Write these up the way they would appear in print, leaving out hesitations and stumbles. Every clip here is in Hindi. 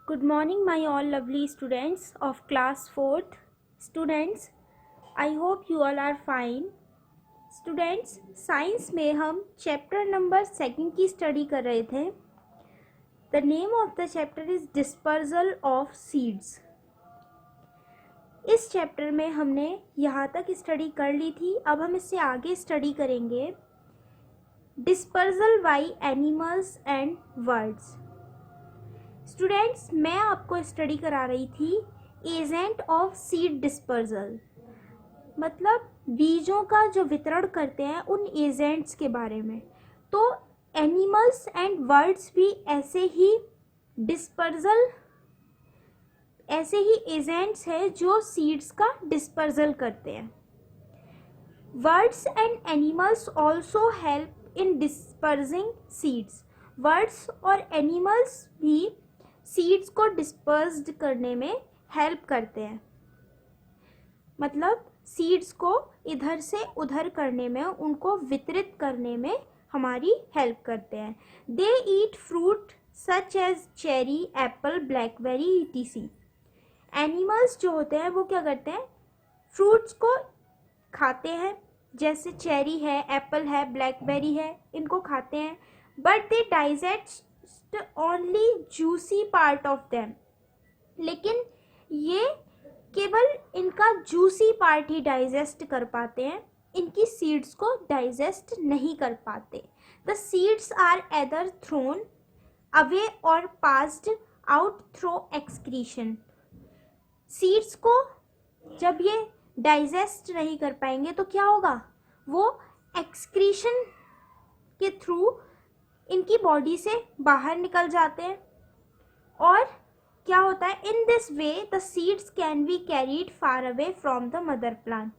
Good morning, my all lovely students of class 4th. Students, I hope you all are fine. Students, science में हम चैप्टर नंबर 2 की स्टडी कर रहे थे. The name of the chapter is Dispersal of Seeds. इस चैप्टर में हमने यहाँ तक स्टडी कर ली थी. अब हम इससे आगे स्टडी करेंगे dispersal by animals and birds. Students, मैं आपको स्टडी करा रही थी एजेंट ऑफ सीड डिस्पर्सल, मतलब बीजों का जो वितरण करते हैं उन एजेंट्स के बारे में. तो एनिमल्स एंड बर्ड्स भी ऐसे ही एजेंट्स हैं जो सीड्स का डिस्पर्सल करते हैं. Birds and animals also help in dispersing seeds. Birds और एनिमल्स भी सीड्स को डिस्पर्स्ड करने में हेल्प करते हैं, मतलब सीड्स को इधर से उधर करने में, उनको वितरित करने में हमारी हेल्प करते हैं. They eat fruit such as cherry, apple, blackberry etc. Animals जो होते हैं वो क्या करते हैं, फ्रूट्स को खाते हैं, जैसे चेरी है, एप्पल है, ब्लैकबेरी है, इनको खाते हैं. But they digest only juicy part of them. लेकिन ये केवल इनका जूसी पार्ट ही डाइजेस्ट कर पाते हैं, इनकी सीड्स को डाइजेस्ट नहीं कर पाते. The seeds are either thrown away और passed out through excretion. Seeds को जब ये डाइजेस्ट नहीं कर पाएंगे तो क्या होगा, वो एक्सक्रीशन के थ्रू इनकी बॉडी से बाहर निकल जाते हैं. और क्या होता है, in this way the seeds can be carried far away from the mother plant.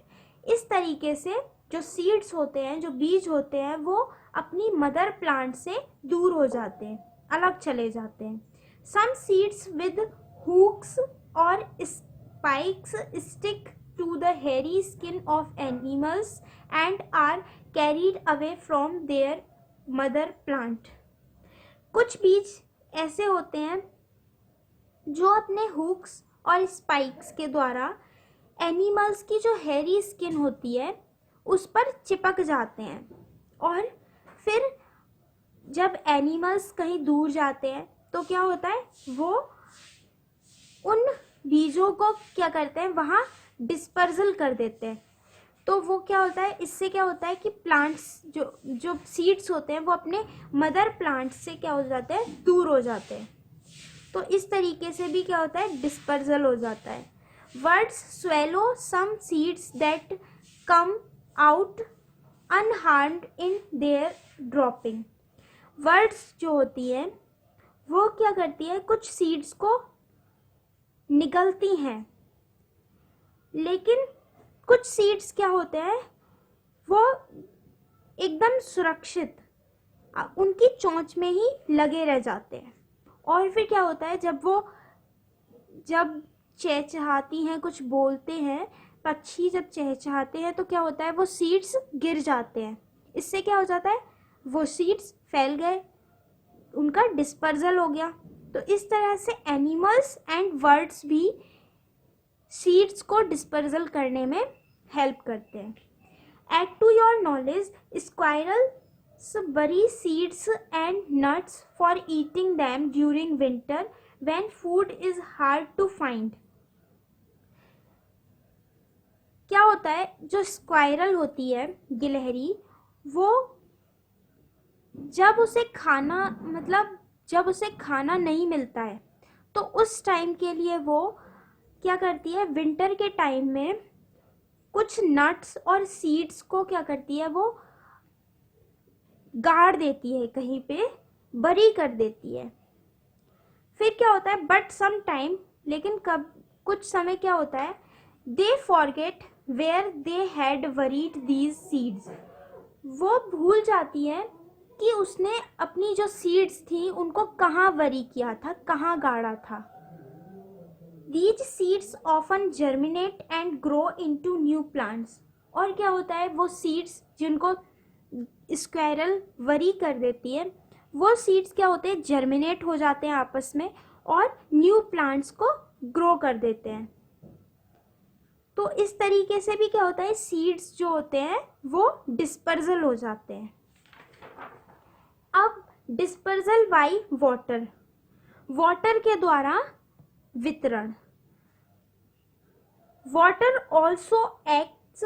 इस तरीके से जो सीड्स होते हैं, जो बीज होते हैं, वो अपनी मदर प्लांट से दूर हो जाते हैं, अलग चले जाते हैं. सम सीड्स विद हुक्स और spikes stick to the hairy skin of animals and are carried away from their mother plant. कुछ बीज ऐसे होते हैं जो अपने हुक्स और स्पाइक्स के द्वारा एनिमल्स की जो हेयरी स्किन होती है उस पर चिपक जाते हैं, और फिर जब एनिमल्स कहीं दूर जाते हैं तो क्या होता है, वो उन बीजों को क्या करते हैं, वहाँ डिस्पर्सल कर देते हैं. तो वो क्या होता है, इससे क्या होता है कि प्लांट्स जो सीड्स होते हैं वो अपने मदर प्लांट से क्या हो जाते हैं, दूर हो जाते हैं. तो इस तरीके से भी क्या होता है, डिस्पर्सल हो जाता है. Birds swallow some seeds that come out unharmed in their dropping. Birds जो होती है वो क्या करती है, कुछ सीड्स को निगलती हैं, लेकिन कुछ सीड्स क्या होते हैं, वो एकदम सुरक्षित उनकी चोंच में ही लगे रह जाते हैं. और फिर क्या होता है, जब चहचहाती हैं, कुछ बोलते हैं, पक्षी जब चहचहाते हैं तो क्या होता है, वो सीड्स गिर जाते हैं. इससे क्या हो जाता है, वो सीड्स फैल गए, उनका डिस्पर्सल हो गया. तो इस तरह से एनिमल्स एंड बर्ड्स भी सीड्स को डिस्पर्सल करने में हेल्प करते हैं. Add to your knowledge, squirrels bury seeds and nuts for eating them during winter when food is hard to find. क्या होता है, जो स्क्वायरल होती है, गिलहरी, वो जब उसे खाना नहीं मिलता है तो उस टाइम के लिए वो क्या करती है, विंटर के टाइम में कुछ नट्स और सीड्स को क्या करती है, वो गाड़ देती है, कहीं पे बरी कर देती है. फिर क्या होता है, बट सम टाइम, लेकिन कुछ समय क्या होता है, they forget where they had buried these seeds. वो भूल जाती है कि उसने अपनी जो सीड्स थी उनको कहाँ वरी किया था, कहाँ गाड़ा था. These seeds often germinate and grow into new plants. और क्या होता है, वो सीड्स जिनको स्क्वायरल वरी कर देती है, वो सीड्स क्या होते हैं, जर्मिनेट हो जाते हैं आपस में और न्यू प्लांट्स को ग्रो कर देते हैं। तो इस तरीके से भी क्या होता है, सीड्स जो होते हैं वो डिस्पर्जल हो जाते हैं। अब डिस्पर्जल बाय वाटर, वाटर के द्वारा वितरण। Water also acts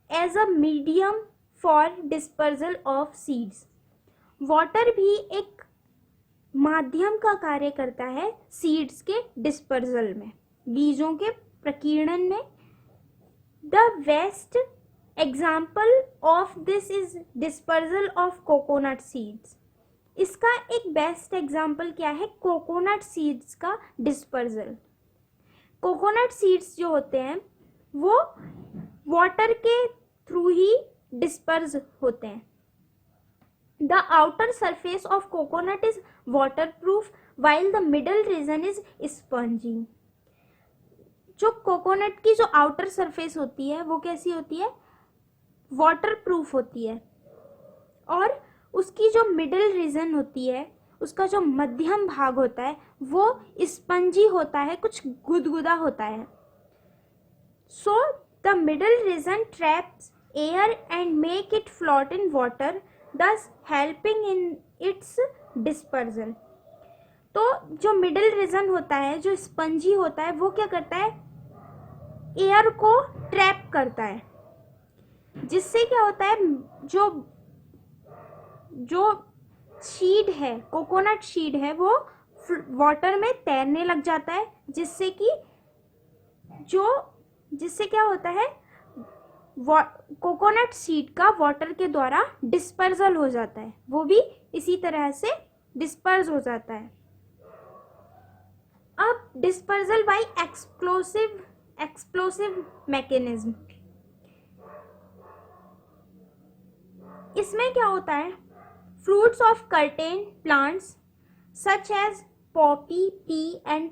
as a medium for dispersal of seeds. Water भी एक माध्यम का कार्य करता है सीड्स के डिस्पर्जल में, बीजों के प्रकीर्णन में। The best example of this is dispersal of coconut seeds. इसका एक बेस्ट एग्जाम्पल क्या है, कोकोनट सीड्स का डिस्पर्जल। कोकोनट सीड्स जो होते हैं वो वाटर के थ्रू ही डिस्पर्ज होते हैं। The outer surface of coconut is waterproof while the middle region is spongy. जो कोकोनट की जो आउटर सरफेस होती है वो कैसी होती है, वाटरप्रूफ होती है, और उसकी जो मिडल रीजन होती है, उसका जो मध्यम भाग होता है वो स्पंजी होता है, कुछ गुदगुदा होता है। So the middle region traps air and make it float in water, thus helping in its dispersal। तो जो मिडिल रीजन होता है, जो स्पंजी होता है, वो क्या करता है, एयर को ट्रैप करता है, जिससे क्या होता है, जो शीड है, कोकोनट शीड है, वो वाटर में तैरने लग जाता है, जिससे क्या होता है, कोकोनट सीड का वाटर के द्वारा डिस्पर्जल हो जाता है, वो भी इसी तरह से डिस्पर्ज हो जाता है। अब डिस्पर्जल बाय एक्सप्लोसिव मैकेनिज्म, इसमें क्या होता है, fruits of certain plants such as poppy, pea and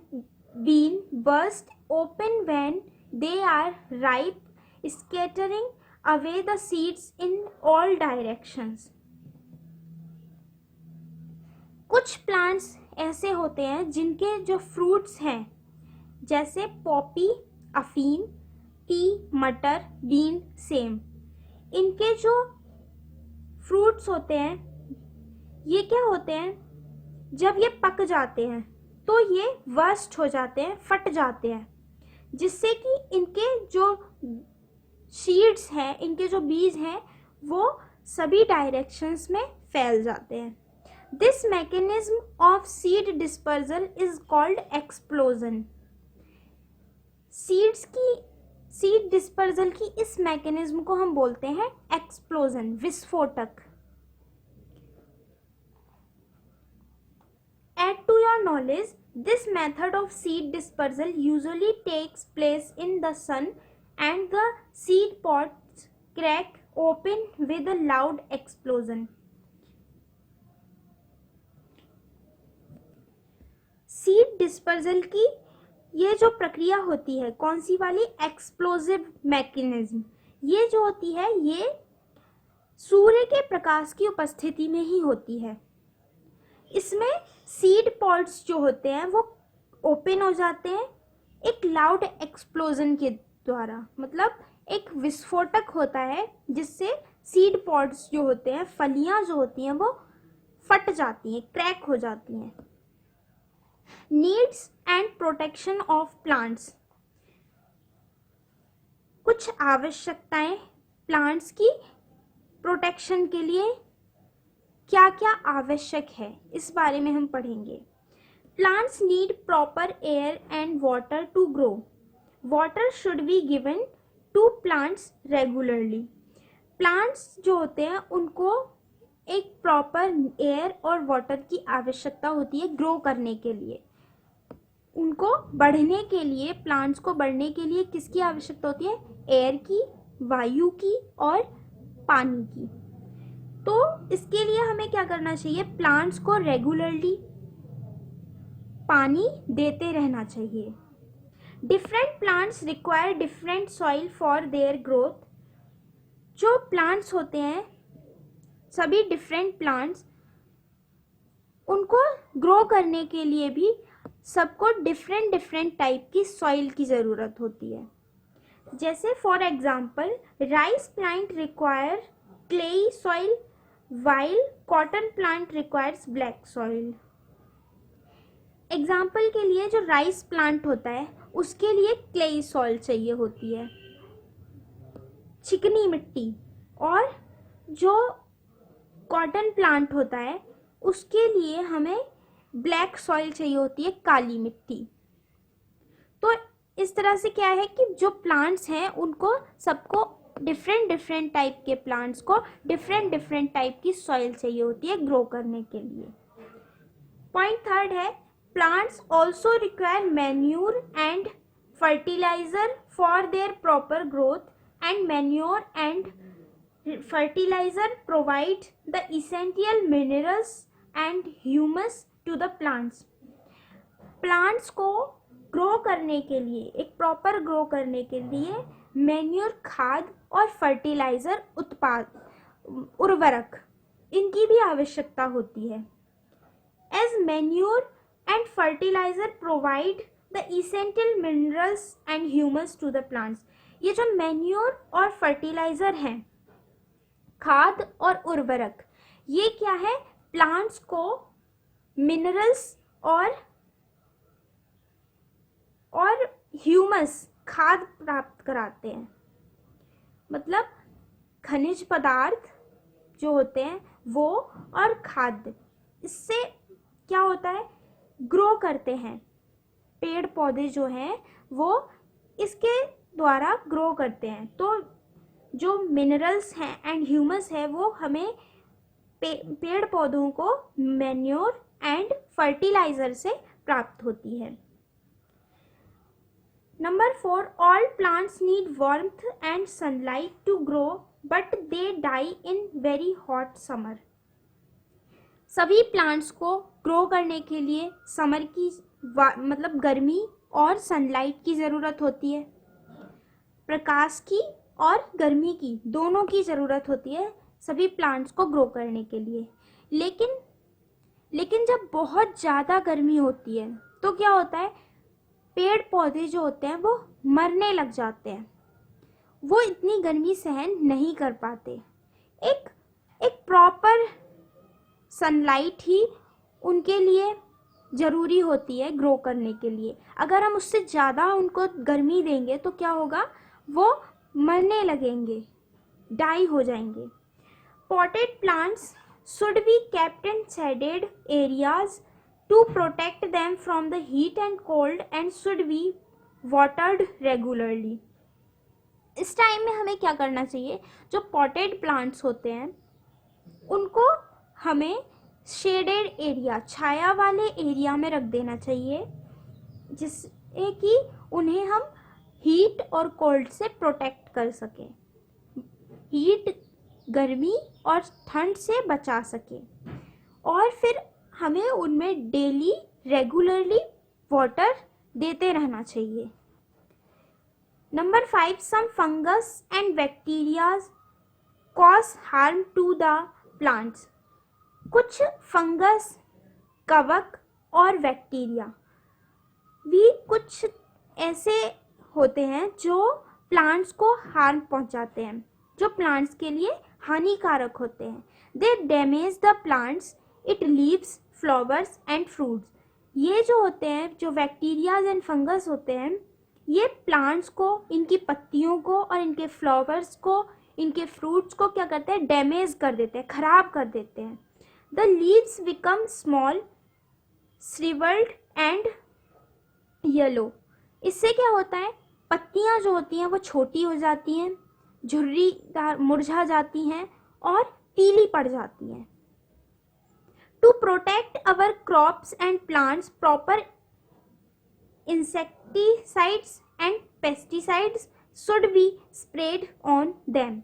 bean burst open when they are ripe, scattering away the seeds in all directions। कुछ प्लांट्स ऐसे होते हैं जिनके जो फ्रूट्स हैं, जैसे पॉपी, अफीम, पी, मटर, बीन, सेम, इनके जो फ्रूट्स होते हैं ये क्या होते हैं, जब ये पक जाते हैं तो ये वर्स्ट हो जाते हैं, फट जाते हैं, जिससे कि इनके जो सीड्स हैं, इनके जो बीज हैं, वो सभी डायरेक्शंस में फैल जाते हैं। This mechanism of seed dispersal is called explosion. Seed dispersal की इस मैकेनिज्म को हम बोलते हैं एक्सप्लोजन, विस्फोटक। Add to your knowledge, this method of seed dispersal usually takes place in the sun and the seed pods crack open with a loud explosion। Seed dispersal की ये जो प्रक्रिया होती है, कौन सी वाली, एक्सप्लोसिव मैकेनिज्म, ये जो होती है ये सूर्य के प्रकाश की उपस्थिति में ही होती है। इसमें सीड पॉड्स जो होते हैं वो ओपन हो जाते हैं एक लाउड एक्सप्लोजन के द्वारा, मतलब एक विस्फोटक होता है जिससे सीड पॉड्स जो होते हैं, फलियां जो होती हैं, वो फट जाती हैं, क्रैक हो जाती हैं। Needs and protection of plants, कुछ आवश्यकताएं प्लांट्स की प्रोटेक्शन के लिए क्या क्या आवश्यक है, इस बारे में हम पढ़ेंगे। Plants need proper air and water to grow. Water should be given to plants regularly. Plants जो होते हैं उनको एक प्रॉपर एयर और वाटर की आवश्यकता होती है ग्रो करने के लिए। उनको बढ़ने के लिए, प्लांट्स को बढ़ने के लिए किसकी आवश्यकता होती है, एयर की, वायु की और पानी की। तो इसके लिए हमें क्या करना चाहिए, प्लांट्स को रेगुलरली पानी देते रहना चाहिए। Different plants require different soil for their growth. जो प्लांट्स होते हैं, सभी डिफरेंट प्लांट्स, उनको ग्रो करने के लिए भी सबको डिफरेंट डिफरेंट टाइप की सॉइल की ज़रूरत होती है। जैसे for example rice plant require clayey soil while cotton plant requires black soil. Example के लिए जो राइस प्लांट होता है उसके लिए क्लेई सॉइल चाहिए होती है, चिकनी मिट्टी, और जो कॉटन प्लांट होता है उसके लिए हमें ब्लैक सॉइल चाहिए होती है, काली मिट्टी। तो इस तरह से क्या है कि जो प्लांट्स हैं उनको सबको डिफरेंट डिफरेंट टाइप के प्लांट्स को डिफरेंट डिफरेंट टाइप की सॉइल चाहिए होती है ग्रो करने के लिए। पॉइंट थर्ड है plants also require manure and fertilizer for their proper growth and manure and fertilizer provide the essential minerals and humus to the plants। Plants को ग्रो करने के लिए, एक प्रॉपर ग्रो करने के लिए मैन्योर खाद और फर्टिलाइजर उत्पाद उर्वरक इनकी भी आवश्यकता होती है। As manure and fertilizer provide the essential minerals and humus to the plants. ये जो मैन्योर और फर्टिलाइजर हैं, खाद और उर्वरक, ये क्या है, प्लांट्स को मिनरल्स और ह्यूमस खाद प्राप्त कराते हैं। मतलब खनिज पदार्थ जो होते हैं वो और खाद्य, इससे क्या होता है, ग्रो करते हैं। पेड़ पौधे जो हैं वो इसके द्वारा ग्रो करते हैं। तो जो मिनरल्स हैं एंड ह्यूमस है वो हमें पेड़ पौधों को मैन्योर एंड फर्टिलाइजर से प्राप्त होती है। Number 4 all plants need warmth and sunlight to grow but they die in very hot summer. सभी प्लांट्स को ग्रो करने के लिए समर की मतलब गर्मी और सनलाइट की ज़रूरत होती है, प्रकाश की और गर्मी की दोनों की ज़रूरत होती है सभी प्लांट्स को ग्रो करने के लिए। लेकिन जब बहुत ज़्यादा गर्मी होती है तो क्या होता है, पेड़ पौधे जो होते हैं वो मरने लग जाते हैं, वो इतनी गर्मी सहन नहीं कर पाते। एक प्रॉपर सनलाइट ही उनके लिए ज़रूरी होती है ग्रो करने के लिए। अगर हम उससे ज़्यादा उनको गर्मी देंगे तो क्या होगा, वो मरने लगेंगे, डाई हो जाएंगे। Potted plants should be kept in shaded areas to protect them from the heat and cold and should be watered regularly. इस टाइम में हमें क्या करना चाहिए, जो पॉटेड प्लांट्स होते हैं उनको हमें शेडेड एरिया, छाया वाले एरिया में रख देना चाहिए, जिससे कि उन्हें हम हीट और कोल्ड से प्रोटेक्ट कर सकें, हीट गर्मी और ठंड से बचा सकें। और फिर हमें उनमें डेली रेगुलरली वाटर देते रहना चाहिए। Number 5 some fungus and bacterias cause harm to the plants. कुछ फंगस, कवक और बैक्टीरिया भी कुछ ऐसे होते हैं जो प्लांट्स को हार्म पहुंचाते हैं, जो प्लांट्स के लिए हानिकारक होते हैं। They damage the plants, it leaves, flowers and fruits. ये जो होते हैं, जो बैक्टीरियाज एंड फंगस होते हैं, ये प्लांट्स को, इनकी पत्तियों को और इनके फ्लावर्स को, इनके फ्रूट्स को क्या करते हैं, डैमेज कर देते हैं, खराब कर देते हैं। The leaves become small, shrivelled and yellow. इससे क्या होता है, पत्तियां जो होती हैं वो छोटी हो जाती हैं, झुर्रीदार, मुरझा जाती हैं और पीली पड़ जाती हैं। To protect our crops and plants proper insecticides and pesticides should be spread on them.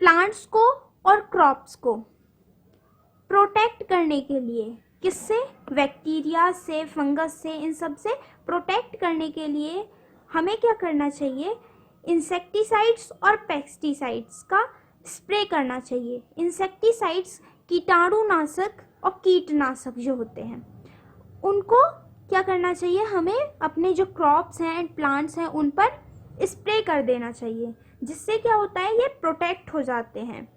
Plants को और क्रॉप्स को प्रोटेक्ट करने के लिए, किससे, बैक्टीरिया से, फंगस से, इन सब से प्रोटेक्ट करने के लिए हमें क्या करना चाहिए, इंसेक्टिसाइड्स और पेस्टिसाइड्स का स्प्रे करना चाहिए। इंसेक्टिसाइड्स कीटाणुनाशक और कीटनाशक जो होते हैं, उनको क्या करना चाहिए, हमें अपने जो क्रॉप्स हैं एंड प्लांट्स हैं उन पर स्प्रे कर देना चाहिए, जिससे क्या होता है ये प्रोटेक्ट हो जाते हैं।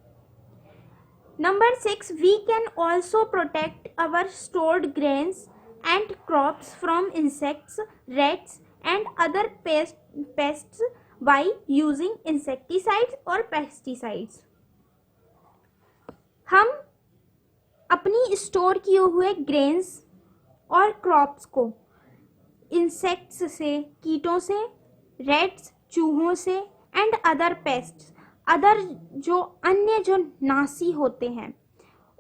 Number 6, we can also protect our stored grains and crops from insects, rats and other pests by using insecticides और पेस्टिसाइड्स। हम अपनी स्टोर किए हुए ग्रेन्स और क्रॉप्स को इंसेक्ट्स से, कीटों से, रेट्स, चूहों से एंड अदर पेस्ट्स, अदर जो अन्य जो नासी होते हैं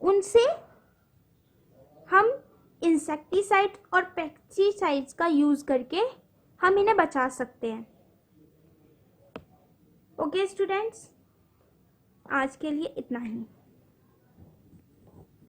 उनसे हम इंसेक्टिसाइड और पेस्टिसाइड्स का यूज़ करके हम इन्हें बचा सकते हैं। ओके स्टूडेंट्स, आज के लिए इतना ही।